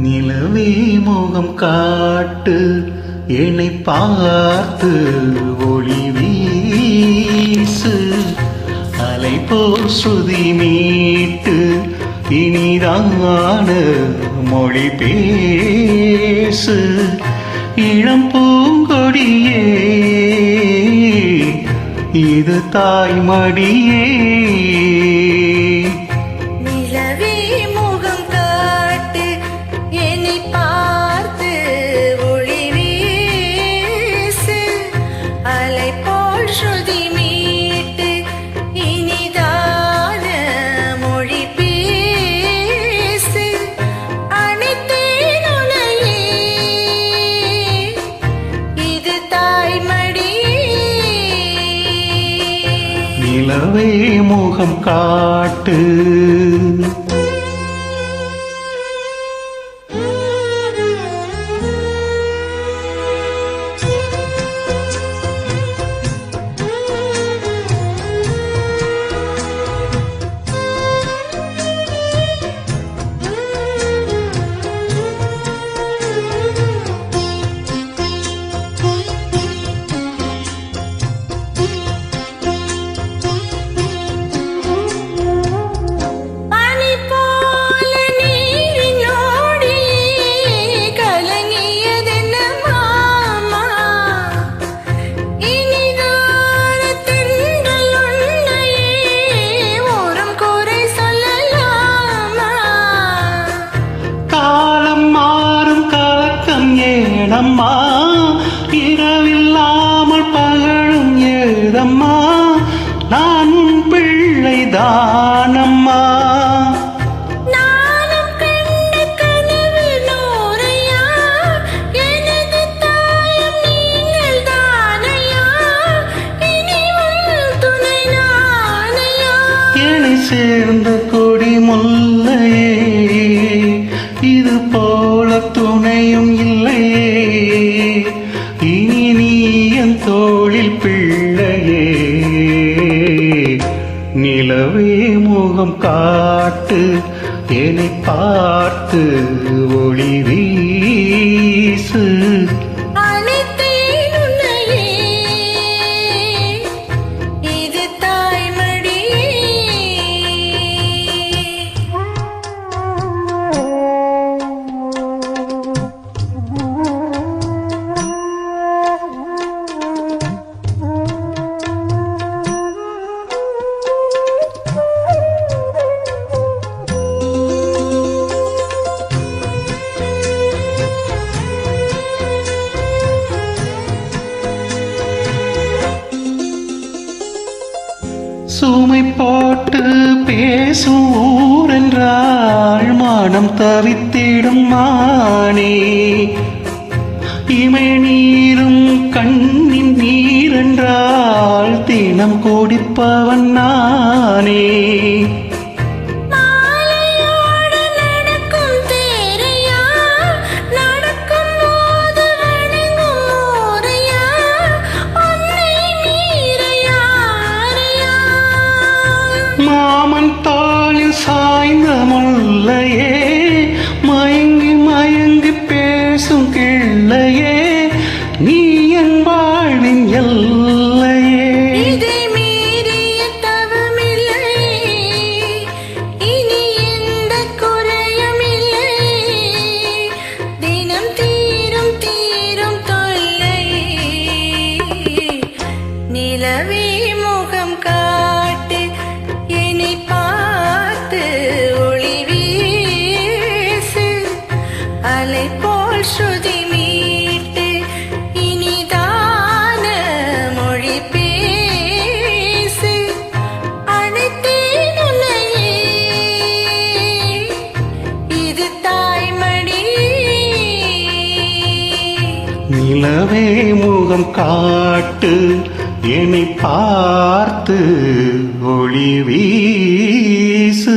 நிலவே முகம் காட்டு என்னை பார்த்து ஒளி வீசு அலை போல் சுதி மீட்டு இனிதான மொழி பேசு இளம் பூங்கொடியே இது தாய்மடியே நிலவே முகம் காட்டு அம்மா இரவில்லாமல் பகலும் ஏதம்மா நான் பிள்ளை தானம்மா சேர்ந்த கொடி முல்லையே இது போல துணையும் இல்லையே இனி நீ என் தோளில் பிள்ளையே நிலவே முகம் காட்டு என்னை பார்த்து ஒளி வீசு சுமை போட்டு பேசும் ஊரென்றால் மானம் தவித்திடும் மானே இமை நீரும் கண்ணின் நீரென்றால் தினம் குடிப்பவன் நானே மாமன் தாளில் சாய்ந்த முல்லையே மயங்கி மயங்கி பேசும் கிள்ளையே நீ என் வாழ்வின் எல்லையே இதை மீறிய தவமில்லை இனி எந்த குறையுமில்லை தினம் தீரும் தீரும் தொல்லை நிலவே முகம் காட்டு என்னை பார்த்து ஒளி வீசு அலை போல் ஸ்ருதி மீட்டு இனிதான மொழி பேசு அனைத்தேன் உன்னையே இது தாய்மடி நிலவே முகம் காட்டு என்னை பார்த்து ஒளி வீசு.